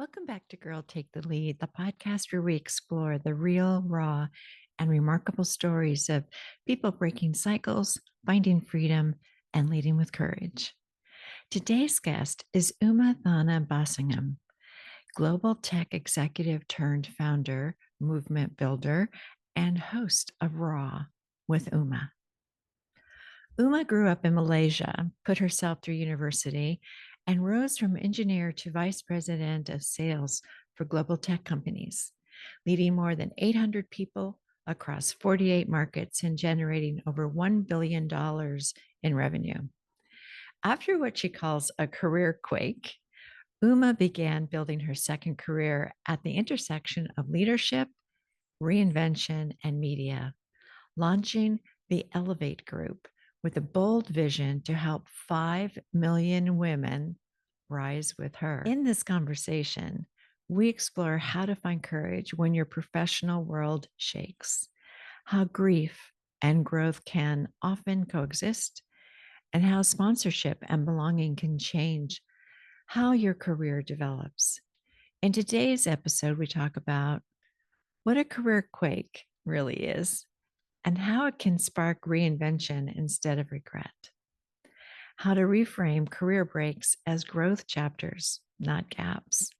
Welcome back to Girl Take the Lead, the podcast where we explore the real, raw, and remarkable stories of people breaking cycles, finding freedom, and leading with courage. Today's guest is Thana Balasingam, global tech executive turned founder, movement builder, and host of Raw with Uma. Uma grew up in Malaysia, put herself through university, and rose from engineer to vice president of sales for global tech companies, leading more than 800 people across 48 markets and generating over $1 billion in revenue. After what she calls a career quake, Uma began building her second career at the intersection of leadership, reinvention, and media, launching the Elevate Group with a bold vision to help 5 million women rise with her. In this conversation, we explore how to find courage when your professional world shakes, how grief and growth can often coexist, and how sponsorship and belonging can change how your career develops. In today's episode, we talk about what a career quake really is and how it can spark reinvention instead of regret. How to reframe career breaks as growth chapters, not gaps.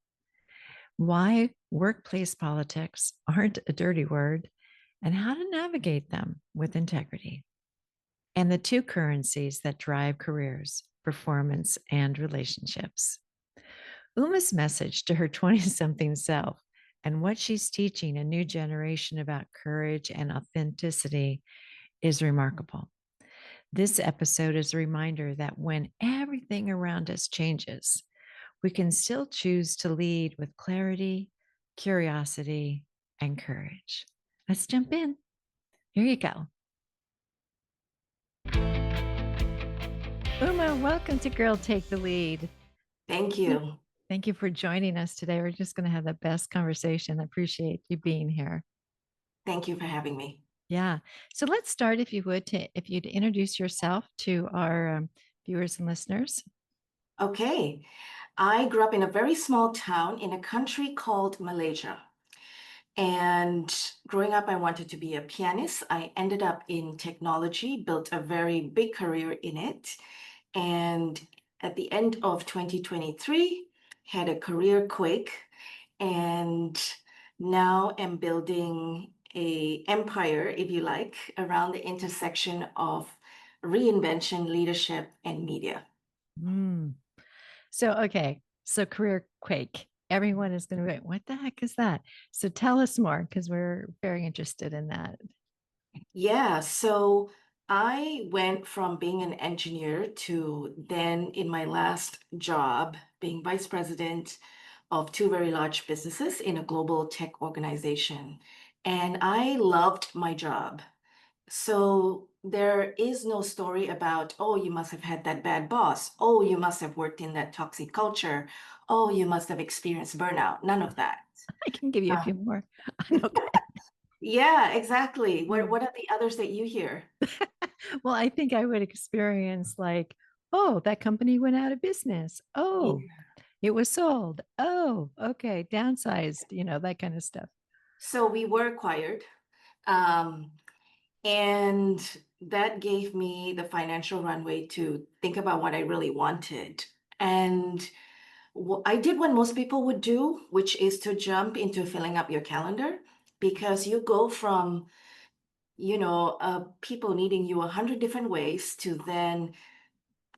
Why workplace politics aren't a dirty word, and how to navigate them with integrity. And the two currencies that drive careers, performance and relationships. Uma's message to her 20 something self and what she's teaching a new generation about courage and authenticity is remarkable. This episode is a reminder that when everything around us changes, we can still choose to lead with clarity, curiosity, and courage. Let's jump in. Here you go. Uma, welcome to Girl Take the Lead. Thank you. Thank you for joining us today. We're just going to have the best conversation. I appreciate you being here. Thank you for having me. Yeah. So let's start, if you would, if you'd introduce yourself to our viewers and listeners. Okay. I grew up in a very small town in a country called Malaysia. And growing up, I wanted to be a pianist. I ended up in technology, built a very big career in it. And at the end of 2023, had a career quake. And now am building a empire, if you like, around the intersection of reinvention, leadership, and media. Mm. So career quake. Everyone is going to be like, what the heck is that? So tell us more because we're very interested in that. Yeah, so I went from being an engineer to then in my last job being vice president of two very large businesses in a global tech organization. And I loved my job. So there is no story about, oh, you must have had that bad boss. Oh, you must have worked in that toxic culture. Oh, you must have experienced burnout. None of that. I can give you a Uh, few more. Okay. yeah, exactly. What Hmm. what are the others that you hear? Well, I think I would experience like, oh, that company went out of business. Oh, Yeah. it was sold. Oh, okay, downsized, that kind of stuff. So we were acquired. Um, and that gave me the financial runway to think about what I really wanted. And I did what most people would do, which is to jump into filling up your calendar because you go from, people needing you 100 different ways to then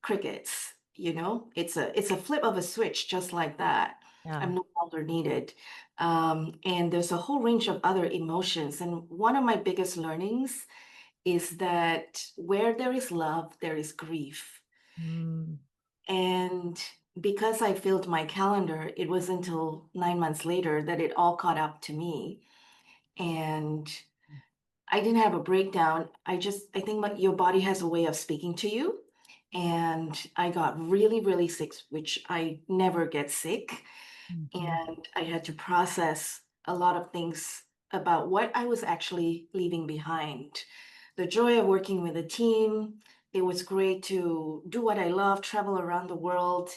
crickets, it's a flip of a switch just like that. Yeah. I'm no longer needed. And there's a whole range of other emotions. And one of my biggest learnings is that where there is love, there is grief. Mm. And because I filled my calendar, it was until 9 months later that it all caught up to me. And I didn't have a breakdown. I think your body has a way of speaking to you. And I got really, really sick, which I never get sick. Mhm. And I had to process a lot of things about what I was actually leaving behind. The joy of working with a team. It was great to do what I love, travel around the world.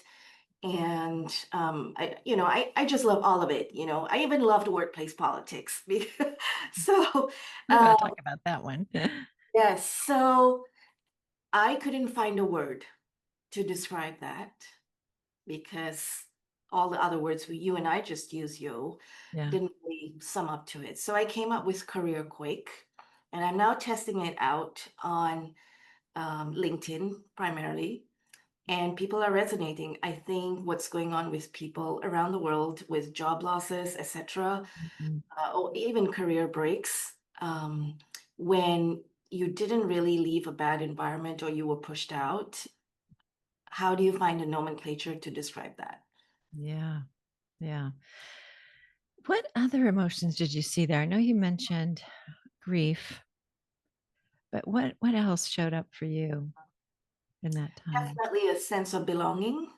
And I just love all of it. I even loved workplace politics. So, We uh, gotta talk about that one. yes, so I couldn't find a word to describe that because all the other words you and I just used, Yeah. didn't really sum up to it. So I came up with Careerquake, and I'm now testing it out on LinkedIn primarily. And people are resonating. I think what's going on with people around the world with job losses, etc., Mhm. or even career breaks, when you didn't really leave a bad environment or you were pushed out, how do you find a nomenclature to describe that? Yeah. Yeah. What other emotions did you see there? I know you mentioned grief, but what else showed up for you in that time? Definitely a sense of belonging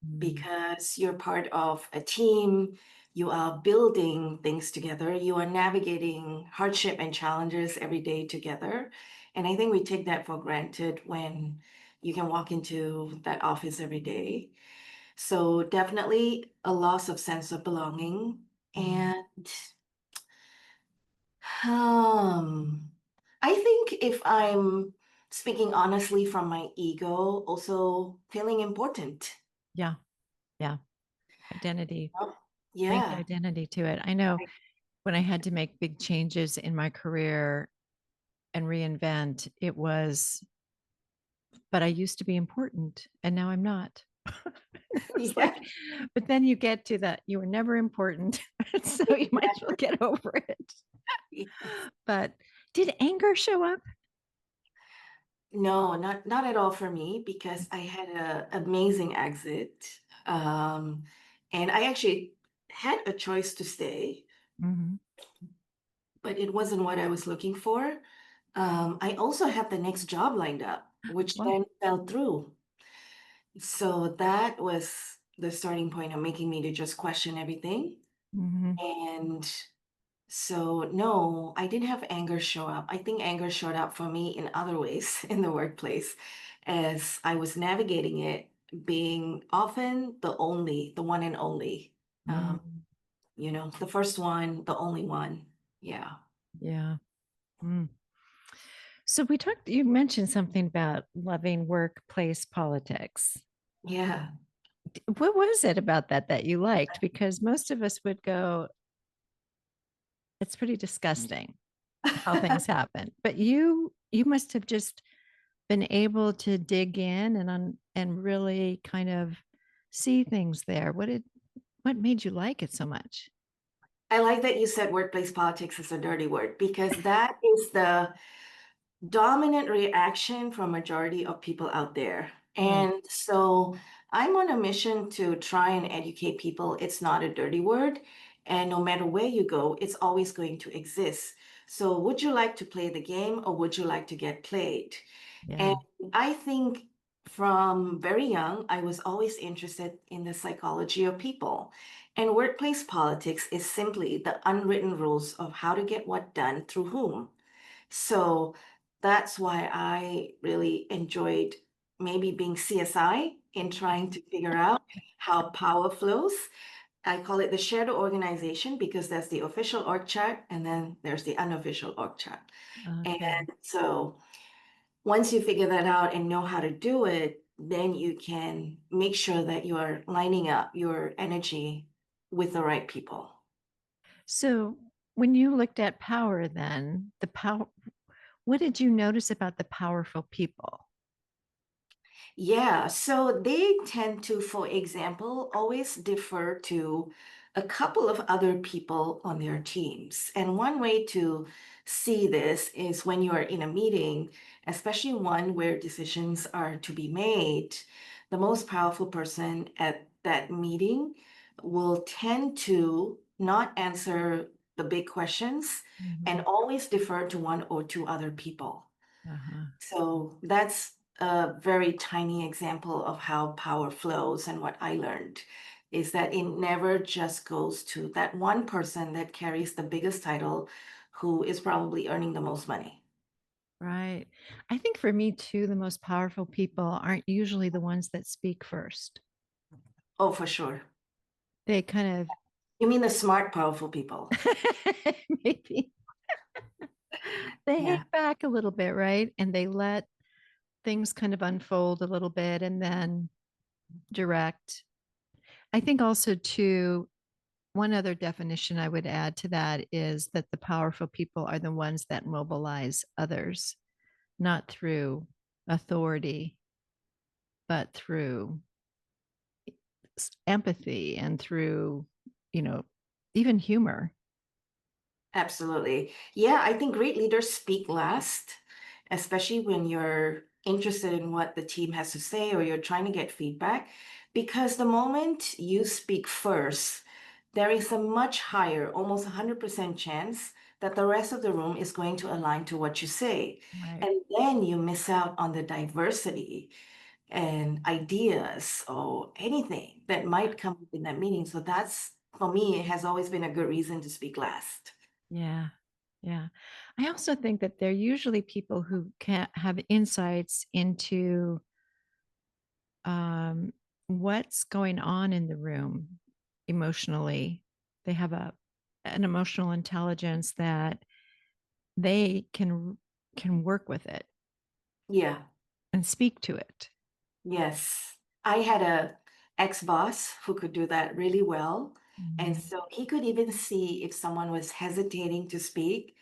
Mm, because you're part of a team, you are building things together, you are navigating hardship and challenges every day together. And I think we take that for granted when you can walk into that office every day. So definitely a loss of sense of belonging. mm. And um, I think if I'm speaking honestly from my ego, also feeling important. Yeah. Yeah. Identity. Oh, Linked yeah. identity to it. I know when I had to make big changes in my career and reinvent, it was, but I used to be important and now I'm not. It was Yeah. like, but then you get to that you were never important. So you might as well get over it. Yes. But did anger show up? No, not at all for me because I had a amazing exit. And I actually had a choice to stay, Mhm. but it wasn't what I was looking for. I also had the next job lined up, which Well, then fell through. So that was the starting point of making me to just question everything. mhm. And so, no, I didn't have anger show up. I think anger showed up for me in other ways in the workplace as I was navigating it, being often the one and only. Um, Mm, the first one, the only one. Yeah. yeah. Mm. So you mentioned something about loving workplace politics. Yeah. What was it about that that you liked? Because most of us would go, it's pretty disgusting how things happen. But you must have just been able to dig in and really kind of see things there. What made you like it so much? I like that you said workplace politics is a dirty word because that is the dominant reaction from majority of people out there. Right. And so I'm on a mission to try and educate people. It's not a dirty word. And no matter where you go, it's always going to exist. So would you like to play the game or would you like to get played? And Yeah. I think from very young, I was always interested in the psychology of people. And workplace politics is simply the unwritten rules of how to get what done through whom. So that's why I really enjoyed maybe being CSI in trying to figure out how power flows. I call it the shadow organization because there's the official org chart and then there's the unofficial org chart. And Okay. so once you figure that out and know how to do it, then you can make sure that you are lining up your energy with the right people. So when you looked at power, then what did you notice about the powerful people? Yeah, so they tend to, for example, always defer to a couple of other people on their teams. And one way to see this is when you are in a meeting, especially one where decisions are to be made, the most powerful person at that meeting will tend to not answer the big questions and Mhm. always defer to one or two other people. Uh-huh. So that's a very tiny example of how power flows. And what I learned is that it never just goes to that one person that carries the biggest title who is probably earning the most money. Right. I think for me too, the most powerful people aren't usually the ones that speak first. Oh, for sure. They kind You mean the smart, powerful people? of maybe they hang Yeah. back a little bit, right? And they let things kind of unfold a little bit and then direct. I think also too, one other definition I would add to that is that the powerful people are the ones that mobilize others, not through authority, but through empathy and through, you know, even humor. Absolutely. Yeah, I think great leaders speak last, especially when you're interested in what the team has to say or you're trying to get feedback, because the moment you speak first, there is a much higher, almost 100% chance that the rest of the room is going to align to what you say. Right. And then you miss out on the diversity and ideas or anything that might come up in that meeting. So that's, for me, it has always been a good reason to speak last. Yeah. Yeah. I also think that they're usually people who can have insights into um, what's going on in the room emotionally. They have an emotional intelligence that they can work with it Yeah. and speak to it. Yes. I had a ex-boss who could do that really well. And Mhm. so he could even see if someone was hesitating to speak,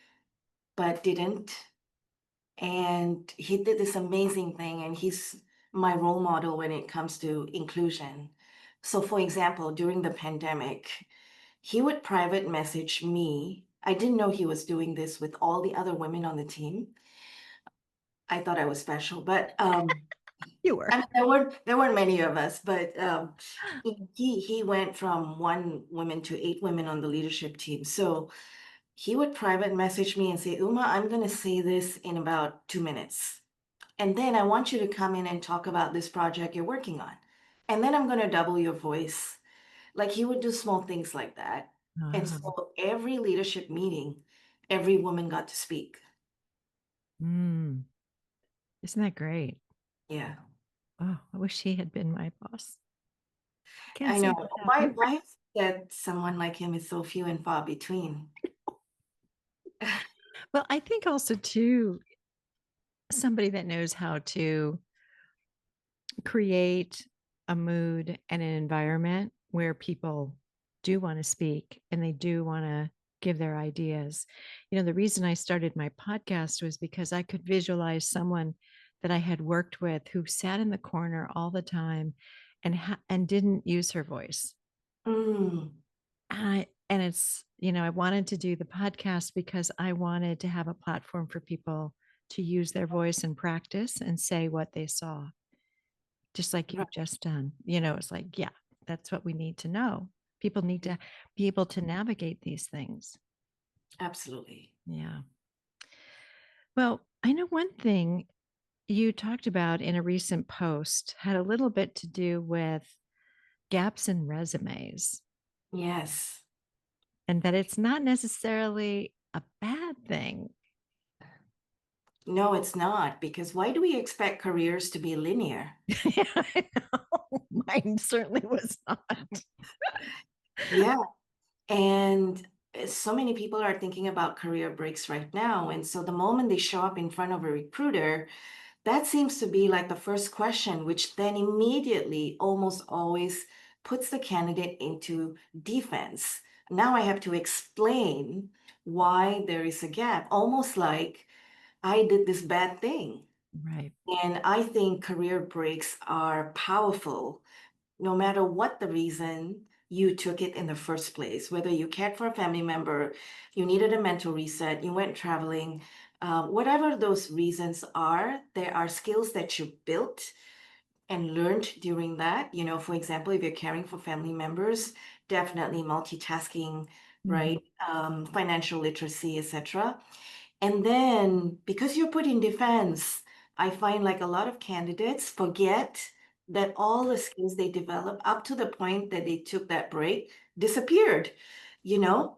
but didn't. And he did this amazing thing, and he's my role model when it comes to inclusion. So, for example, during the pandemic, he would private message me. I didn't know he was doing this with all the other women on the team. I thought I was special, but You were. I mean, there weren't many of us, but he went from one woman to eight women on the leadership team. So he would private message me and say, Uma, I'm going to say this in about 2 minutes. And then I want you to come in and talk about this project you're working on. And then I'm going to double your voice. Like he would do small things like that. And Ah, so every leadership meeting, every woman got to speak. mm, isn't that great? Yeah, Oh, I wish he had been my boss. Can't I say know. that Why, happened. why is it that someone like him is so few and far between? Well, I think also too, somebody that knows how to create a mood and an environment where people do want to speak and they do want to give their ideas. You know, the reason I started my podcast was because I could visualize someone that I had worked with who sat in the corner all the time and didn't use her voice. Mm, And it's, you know, I wanted to do the podcast because I wanted to have a platform for people to use their voice and practice and say what they saw, just like right, you've just done. You know, it's like, yeah, that's what we need to know. People need to be able to navigate these things. absolutely. Yeah. Well, I know one thing you talked about in a recent post had a little bit to do with gaps in resumes Yes. and that it's not necessarily a bad thing. No, it's not, because why do we expect careers to be linear? Yeah, I know. Mine certainly was not. Yeah. And so many people are thinking about career breaks right now. And so the moment they show up in front of a recruiter, that seems to be like the first question, which then immediately almost always puts the candidate into defense. Now I have to explain why there is a gap, almost like I did this bad thing. Right. And I think career breaks are powerful no matter what the reason you took it in the first place, whether you cared for a family member, you needed a mental reset, you went traveling, whatever those reasons are, there are skills that you built and learned during that. You know, for example, if you're caring for family members, definitely multitasking, Mhm. right? Financial literacy, etc. And then because you're put in defense, I find like a lot of candidates forget that all the skills they developed up to the point that they took that break disappeared. I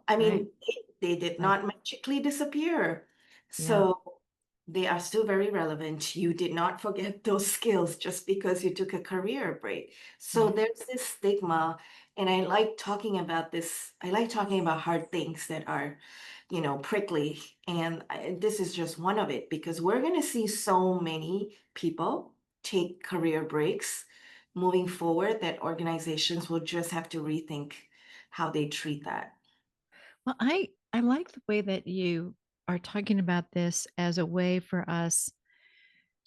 Right. mean, they did Right. not magically disappear. Yeah. So They are still very relevant. You did not forget those skills just because you took a career break. So Yeah. there's this stigma, and I like talking about this. I like talking about hard things that are, prickly. And this is just one of it because we're going to see so many people take career breaks moving forward that organizations will just have to rethink how they treat that. Well, I like the way that you are talking about this as a way for us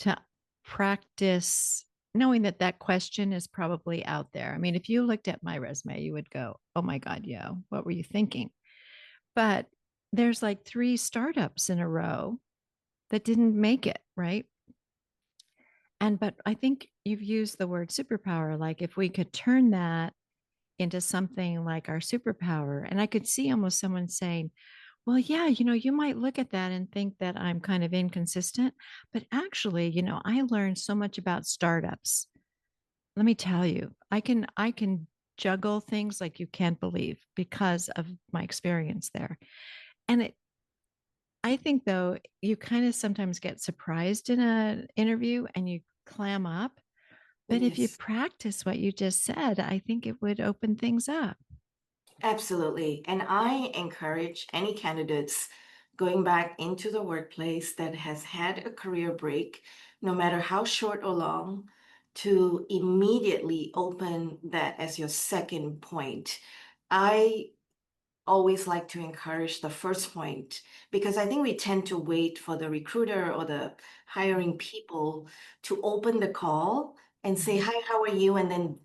to practice knowing that that question is probably out there. I mean, if you looked at my resume, you would go, "Oh my god, yo, what were you thinking?" But there's like 3 startups in a row that didn't make it, right? And but I think you've used the word superpower, like if we could turn that into something like our superpower. And I could see almost someone saying, well, yeah, you might look at that and think that I'm kind of inconsistent, but actually, I learned so much about startups. Let me tell you, I can juggle things like you can't believe because of my experience there. And I think though, you kind of sometimes get surprised in an interview and you clam up. But if you Yes. practice what you just said, I think it would open things up. Absolutely. And I encourage any candidates going back into the workplace that has had a career break, no matter how short or long, to immediately open that as your second point. I always like to encourage the first point because I think we tend to wait for the recruiter or the hiring people to open the call and say, Mhm. "Hi, how are you?" And then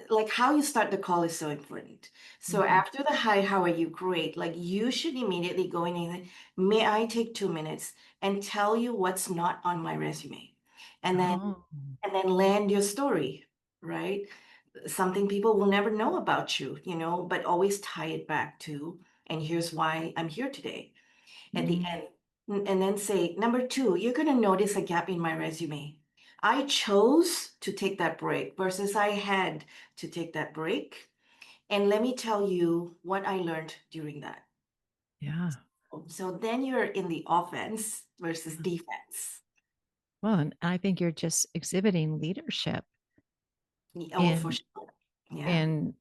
like how you start the call is so important. So Mhm. after the hi, how are you? Great. Like you should immediately go in and say, may I take 2 minutes and tell you what's not on my resume? And then Oh, land your story, right? Something people will never know about you, but always tie it back to, and here's why I'm here today at the mm, end. And then say, number two, you're going to notice a gap in my resume. I chose to take that break versus I had to take that break. And let me tell you what I learned during that. yeah. So then you're in the offense versus Yeah. defense. Well, and I think you're just exhibiting leadership Oh, for in sure. Yeah. in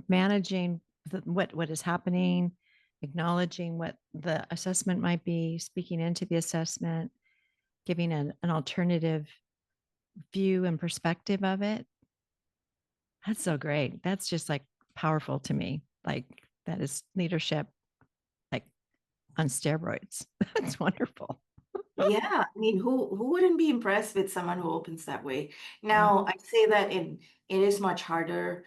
managing what is happening, acknowledging what the assessment might be, speaking into the assessment, giving an alternative view and perspective of it. That's so great. That's just like powerful to me. Like that is leadership like on steroids. That's wonderful. Yeah, I mean, who wouldn't be impressed with someone who opens that way? Yeah. Now, I say that it is much harder,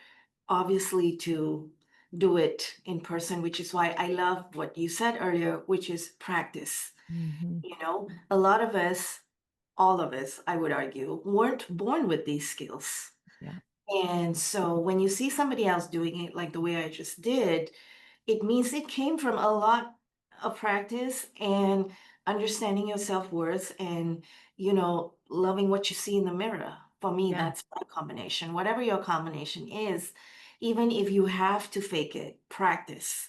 obviously, to do it in person, which is why I love what you said earlier, which is practice. Mhm. A lot of us, all of us, I would argue, weren't born with these skills. Yeah. And so when you see somebody else doing it like the way I just did, it means it came from a lot of practice and understanding your self-worth and, loving what you see in the mirror. For me, Yeah. that's my combination. Whatever your combination is, even if you have to fake it, practice.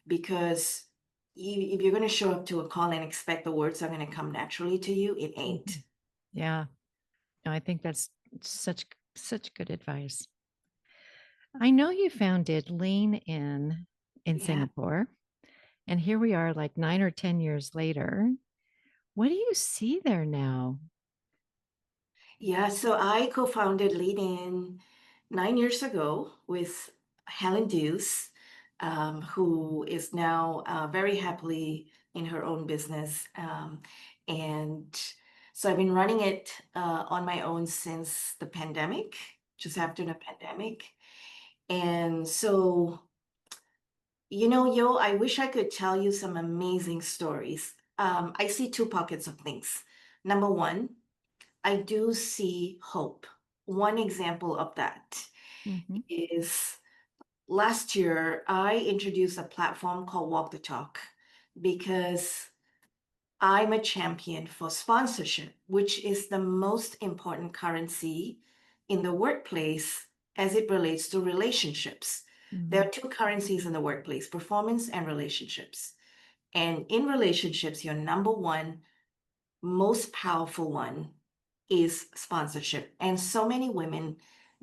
Because if you're going to show up to a call and expect the words are going to come naturally to you, it ain't. Mhm. Yeah. No, I think that's such good advice. I know you founded Lean in Yeah. Singapore, and here we are like 9 or 10 years later. What do you see there now? Yeah, so I co-founded LinkedIn 9 years ago with Helen Deuce, who is now very happily in her own business. And so I've been running it on my own since the pandemic, just after the pandemic. And so, Yo, I wish I could tell you some amazing stories. I see two pockets of things. Number one, I do see hope. One example of that Mhm. is last year, I introduced a platform called Walk the Talk because I'm a champion for sponsorship, which is the most important currency in the workplace as it relates to relationships. There Mhm. are two currencies in the workplace, performance and relationships. And in relationships, your number one most powerful one is sponsorship. And so many women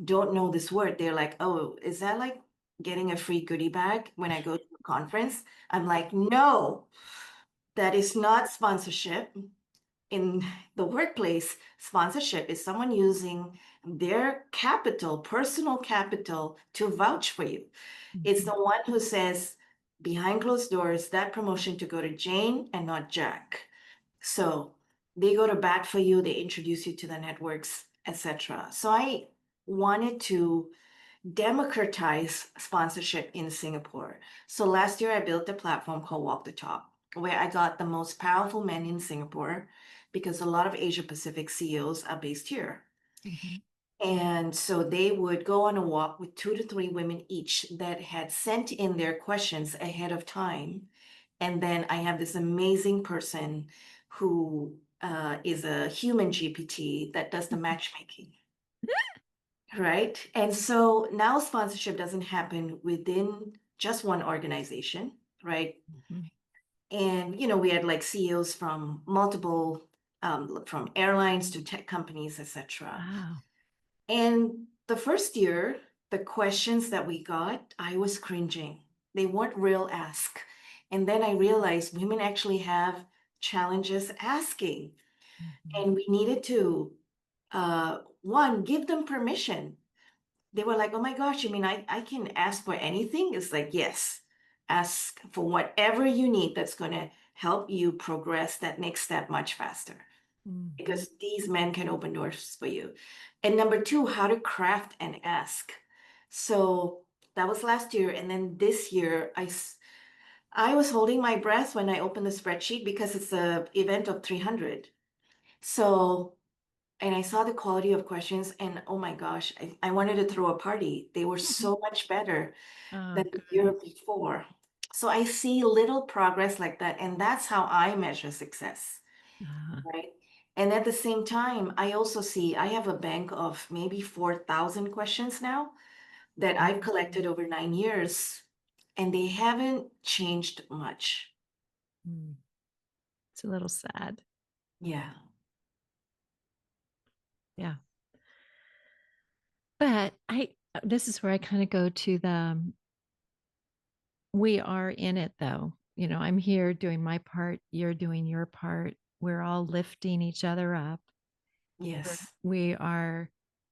don't know this word. They're like, oh, is that like getting a free goodie bag when I go to a conference? I'm like, no, that is not sponsorship. In the workplace, sponsorship is someone using their capital, personal capital, to vouch for you. It's Mhm. the one who says, behind closed doors, that promotion to go to Jane and not Jack. So they go to bat for you, they introduce you to the networks, etc. So I wanted to democratize sponsorship in Singapore. So last year I built a platform called Walk the Talk, where I got the most powerful men in Singapore because a lot of Asia Pacific CEOs are based here. Mhm. And so they would go on a walk with 2 to 3 women each that had sent in their questions ahead of time. And then I have this amazing person who is a human GPT that does the matchmaking, right? And so now sponsorship doesn't happen within just one organization, right? Mhm. And we had like CEOs from multiple, from airlines to tech companies, etc. Wow. And the first year, the questions that we got, I was cringing. They weren't real ask. And then I realized women actually have challenges asking. Mhm. And we needed to, one, give them permission. They were like, oh my gosh, you mean I can ask for anything? It's like, yes, ask for whatever you need that's going to help you progress that next step much faster Mhm. because these men can open doors for you. And number two, how to craft and ask. So that was last year. And then this year, I was holding my breath when I opened the spreadsheet because it's a event of 300. So, and I saw the quality of questions and oh my gosh, I wanted to throw a party. They were so much better Oh, than the good. year before. So I see little progress like that. And that's how I measure success. Uh, Right. And at the same time, I also see I have a bank of maybe 4,000 questions now that I've collected over 9 years, and they haven't changed much. mm. It's a little sad. Yeah. Yeah. But this is where I kind of go to we are in it though. I'm here doing my part, you're doing your part. We're all lifting each other up. Yes. We are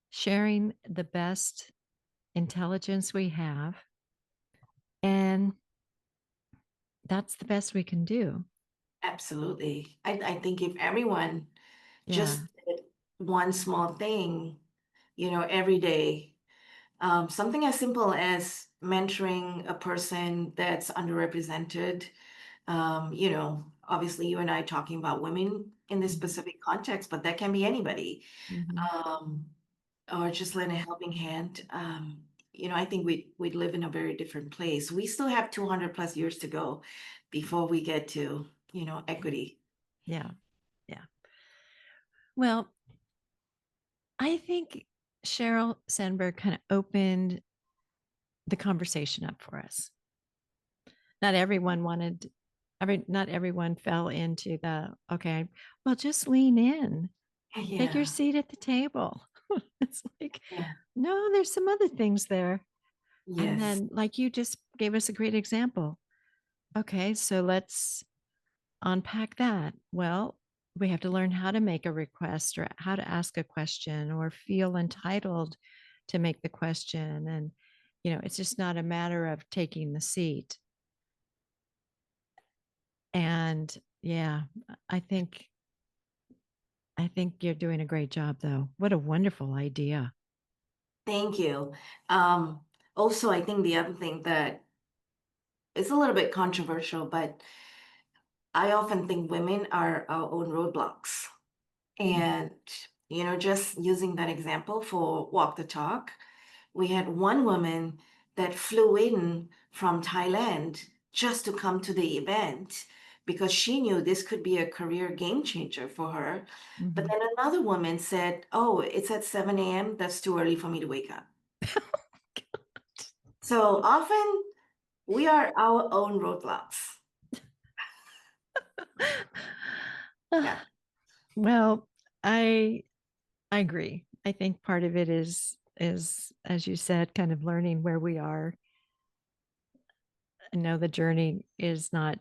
sharing the best intelligence we have. And that's the best we can do. Absolutely. I think if everyone Yeah. just did one small thing, every day, something as simple as mentoring a person that's underrepresented. Obviously, you and I talking about women in this Mhm. specific context, but that can be anybody. Mhm. Um, or just lend a helping hand. I think we'd live in a very different place. We still have 200 plus years to go before we get to, equity. Yeah. Yeah. Well, I think Cheryl Sandberg kind of opened the conversation up for us. Not everyone wanted, not everyone fell into okay, well, just lean in, take your Yeah, seat at the table. It's like, yeah, no, there's some other things there. And yes. then, like you just gave us a great example. Okay, so let's unpack that. Well, we have to learn how to make a request or how to ask a question or feel entitled to make the question. And, it's just not a matter of taking the seat. And yeah, I think I think you're doing a great job though. What a wonderful idea. Thank you. Um, Also, I think the other thing that is a little bit controversial, but I often think women are our own roadblocks. And, just using that example for Walk the Talk, we had one woman that flew in from Thailand just to come to the event because she knew this could be a career game changer for her. But Mhm. then another woman said, oh, it's at 7 a.m. That's too early for me to wake up. So often we are our own roadblocks. Yeah. Well, I I agree. I think part of it is as you said, kind of learning where we are. I know the journey is not,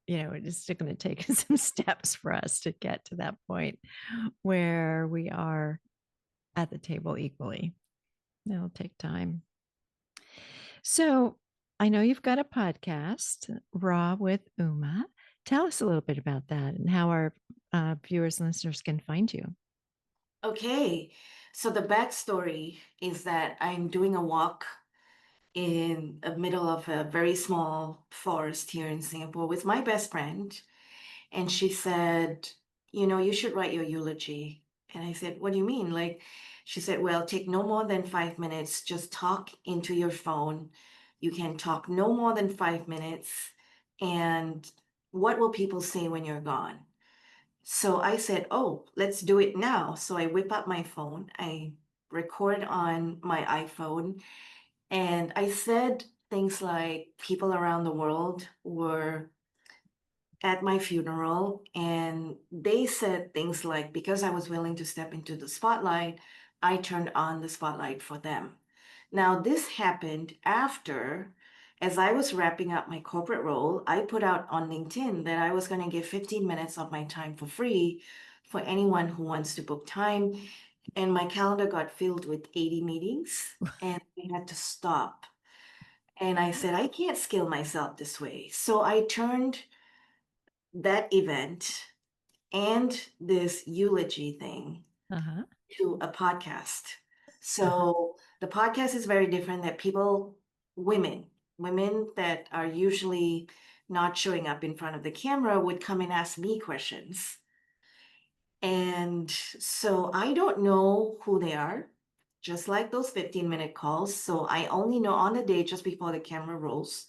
it's still going to take some steps for us to get to that point where we are at the table equally. It'll take time. So I know you've got a podcast, Raw with Uma. Tell us a little bit about that and how our viewers and listeners can find you. Okay. So the backstory is that I'm doing a walk in the middle of a very small forest here in Singapore with my best friend. And she said, you should write your eulogy. And I said, what do you mean? Like, she said, well, take no more than 5 minutes. Just talk into your phone. You can talk no more than 5 minutes. And what will people say when you're gone? So I said, oh, let's do it now. So I whip up my phone. I record on my iPhone. And I said things like people around the world were at my funeral, and they said things like, because I was willing to step into the spotlight, I turned on the spotlight for them. Now, this happened after, as I was wrapping up my corporate role, I put out on LinkedIn that I was going to give 15 minutes of my time for free for anyone who wants to book time. And my calendar got filled with 80 meetings, and we had to stop. And I said, I can't scale myself this way. So I turned that event and this eulogy thing Uh-huh. to a podcast. Uh-huh. So the podcast is very different that people, women that are usually not showing up in front of the camera would come and ask me questions. And so I don't know who they are, just like those 15-minute calls. So I only know on the day just before the camera rolls,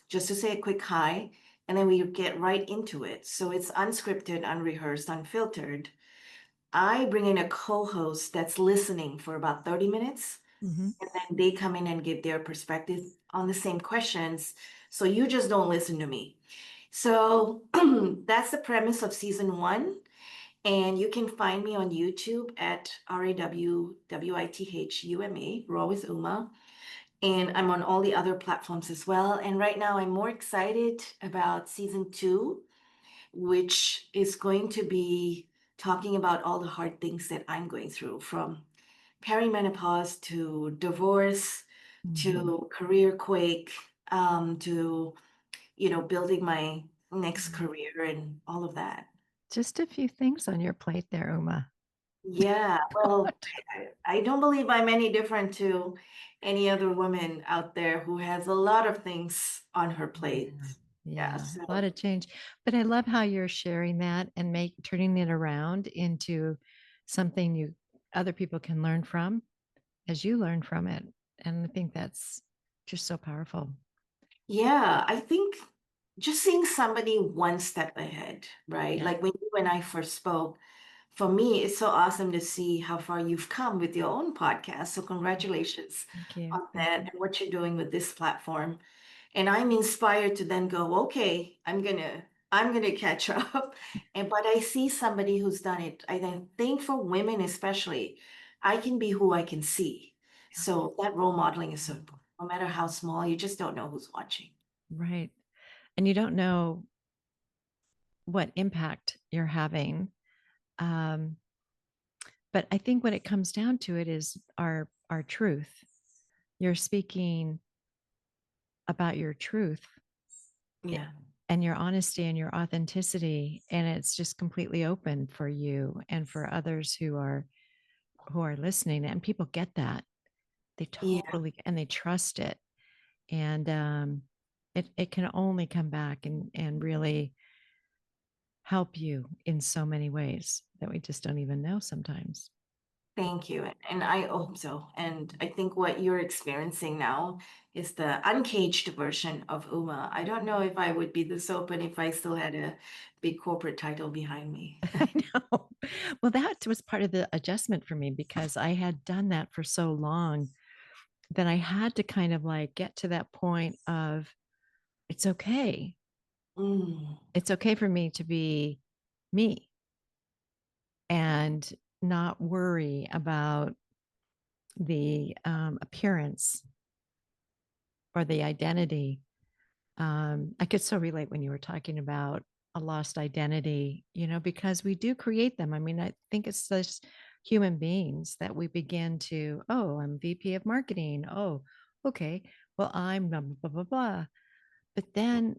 just to say a quick hi, and then we get right into it. So it's unscripted, unrehearsed, unfiltered. I bring in a co-host that's listening for about 30 minutes, Mm-hmm. and then they come in and give their perspective on the same questions. So you just don't listen to me. So that's the premise of season one. And you can find me on YouTube at RAWWITHUMA, Raw with Uma. And I'm on all the other platforms as well. And right now, I'm more excited about season two, which is going to be talking about all the hard things that I'm going through, from perimenopause to divorce Mm-hmm. to careerquake, to building my next career and all of that. Just a few things on your plate there, Uma. Yeah, well, I don't believe I'm any different to any other woman out there who has a lot of things on her plate. Yeah. Yeah, Yeah, a lot so of change. But I love how you're sharing that and turning it around into something you other people can learn from as you learn from it. And I think that's just so powerful. yeah, I think just seeing somebody one step ahead, right? Yeah. Like when you and I first spoke, for me, it's so awesome to see how far you've come with your own podcast. So congratulations Thank you. on Thank that you. and what you're doing with this platform. And I'm inspired to then go, okay, I'm gonna catch up. And but I see somebody who's done it. I then think for women especially, I can be who I can see. So that role modeling is so important. No matter how small, you just don't know who's watching. Right. And you don't know what impact you're having. Um, but I think when it comes down to it is our truth. You're speaking about your truth Yeah. and your honesty and your authenticity, and it's just completely open for you and for others who are listening, and people get that. They Yeah. totally, and they trust it, and it can only come back and really help you in so many ways that we just don't even know sometimes. Thank you. And I hope so. And I think what you're experiencing now is the uncaged version of Uma. I don't know if I would be this open if I still had a big corporate title behind me. I know. Well, that was part of the adjustment for me because I had done that for so long that I had to kind of like get to that point of it's okay. Mm, It's okay for me to be me and not worry about the appearance or the identity. I could so relate when you were talking about a lost identity, because we do create them. I mean, I think it's just human beings that we begin to, oh, I'm VP of marketing. Oh, okay. Well, I'm blah, blah, blah, blah, blah. But then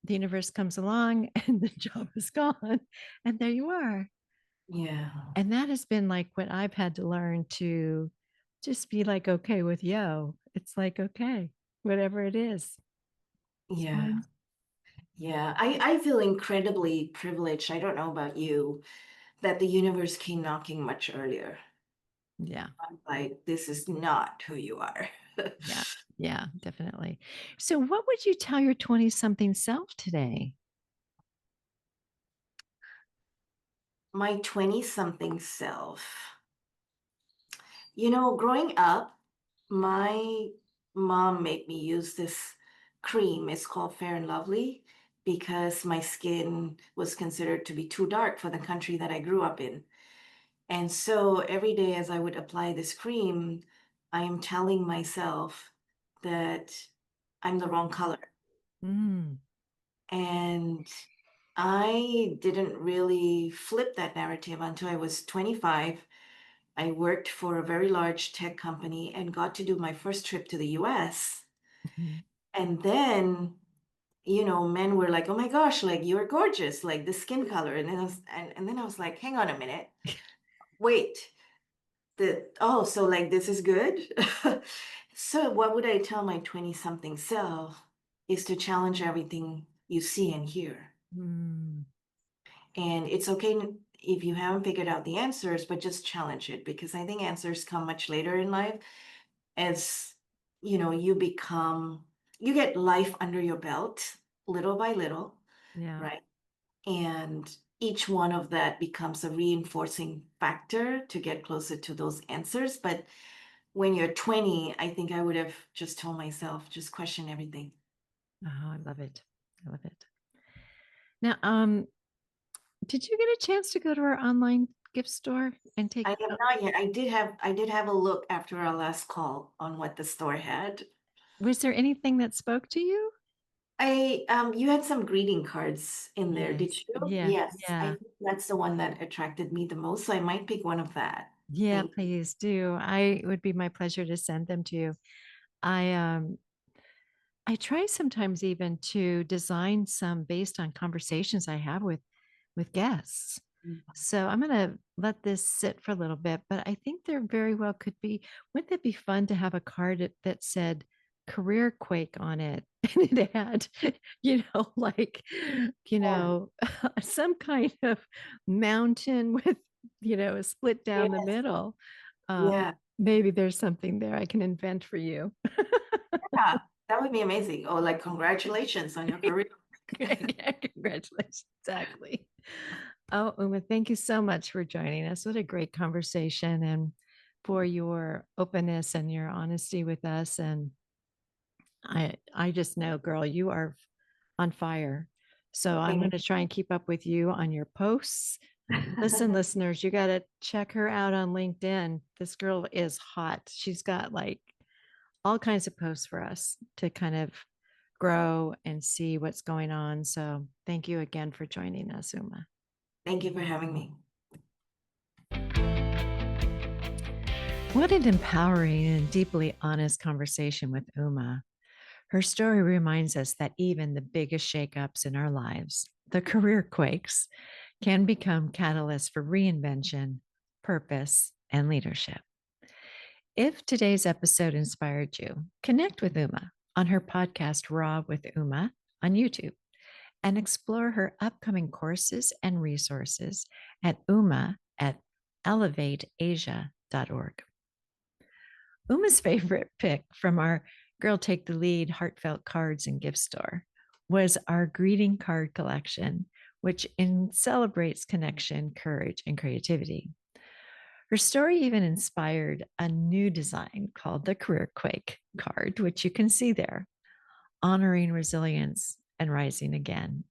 the universe comes along and the job is gone. And there you are. yeah. And that has been like what I've had to learn to just be like, okay with yo. It's like, okay, whatever it is, it's Yeah. fine. Yeah. I feel incredibly privileged. I don't know about you, that the universe came knocking much earlier. Yeah. I'm like, this is not who you are. Yeah. Yeah, definitely. So, what would you tell your 20 something self today? My 20 something self. Growing up, my mom made me use this cream. It's called Fair and Lovely because my skin was considered to be too dark for the country that I grew up in. And so every day as I would apply this cream, I am telling myself that I'm the wrong color. Mm, And I didn't really flip that narrative until I was 25. I worked for a very large tech company and got to do my first trip to the US. mhm. And then, men were like, "Oh my gosh, like you're gorgeous, like the skin color." And then I was like, "Hang on a minute. Wait. So like this is good?" So what would I tell my 20 something self is to challenge everything you see and hear. Mm, And it's okay if you haven't figured out the answers, but just challenge it because I think answers come much later in life as you get life under your belt little by little, yeah. right? And each one of that becomes a reinforcing factor to get closer to those answers. But when you're 20, I think I would have just told myself, just question everything. Oh, I love it. I love it. Now, did you get a chance to go to our online gift store and I take, have not yet. I did have a look after our last call on what the store had. was there anything that spoke to you? You had some greeting cards in there, did Yes. you? Yeah. Yes, I Yeah. think that's the one that attracted me the most, so I might pick one of that. Yeah, Thank please do. It would be my pleasure to send them to you. I I try sometimes even to design some based on conversations I have with guests. you. So I'm going to let this sit for a little bit, but I think there very well could be. Wouldn't it be fun to have a card that said Careerquake on it, and it had, like, Yeah. some kind of mountain with, a split down the Yes. middle. Um, Yeah. Maybe there's something there I can invent for you. Yeah. That would be amazing. Oh, like congratulations on your career. Yeah, congratulations. Exactly. Oh, Uma, thank you so much for joining us. What a great conversation and for your openness and your honesty with us. And I just know, girl, you are on fire. So I'm going Thank to try and keep up with you on your posts. Listen, listeners, you got to check her out on LinkedIn. This girl is hot. She's got like all kinds of posts for us to kind of grow and see what's going on. So thank you again for joining us, Uma. Thank you for having me. What an empowering and deeply honest conversation with Uma. Her story reminds us that even the biggest shakeups in our lives, the career quakes, can become catalysts for reinvention, purpose, and leadership. If today's episode inspired you, connect with Uma on her podcast, Raw with Uma, on YouTube, and explore her upcoming courses and resources at Uma at elevateasia.org. Uma's favorite pick from our Girl Take the Lead heartfelt cards and gift store was our greeting card collection, which celebrates connection, courage, and creativity. Her story even inspired a new design called the Careerquake card, which you can see there, honoring resilience and rising again.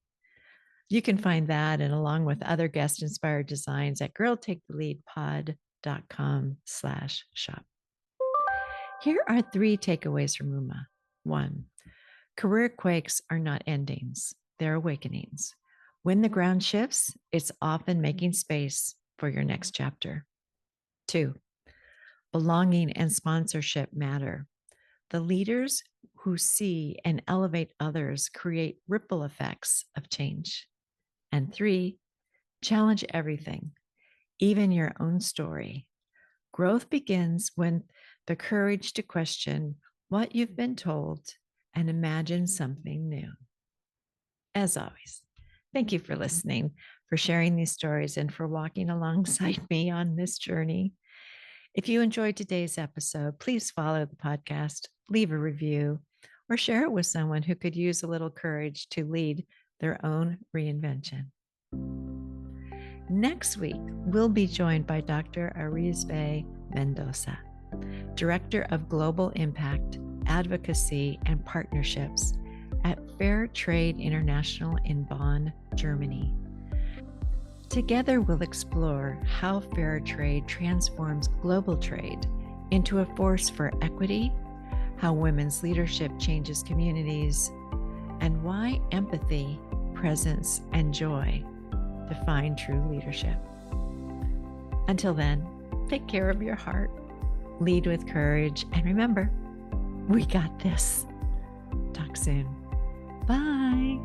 You can find that and along with other guest inspired designs at girltaketheleadpod.com/shop. Here are 3 takeaways from Uma. 1, career quakes are not endings, they're awakenings. When the ground shifts, it's often making space for your next chapter. 2, belonging and sponsorship matter. The leaders who see and elevate others create ripple effects of change. And 3, challenge everything, even your own story. Growth begins when the courage to question what you've been told and imagine something new. As always, thank you for listening, for sharing these stories, and for walking alongside me on this journey. If you enjoyed today's episode, please follow the podcast, leave a review, or share it with someone who could use a little courage to lead their own reinvention. Next week, we'll be joined by Dr. Arizbe Mendoza, Director of Global Impact, Advocacy, and Partnerships at Fair Trade International in Bonn, Germany. Together, we'll explore how fair trade transforms global trade into a force for equity, how women's leadership changes communities, and why empathy, presence, and joy define true leadership. Until then, take care of your heart, lead with courage, and remember, we got this. Talk soon. Bye.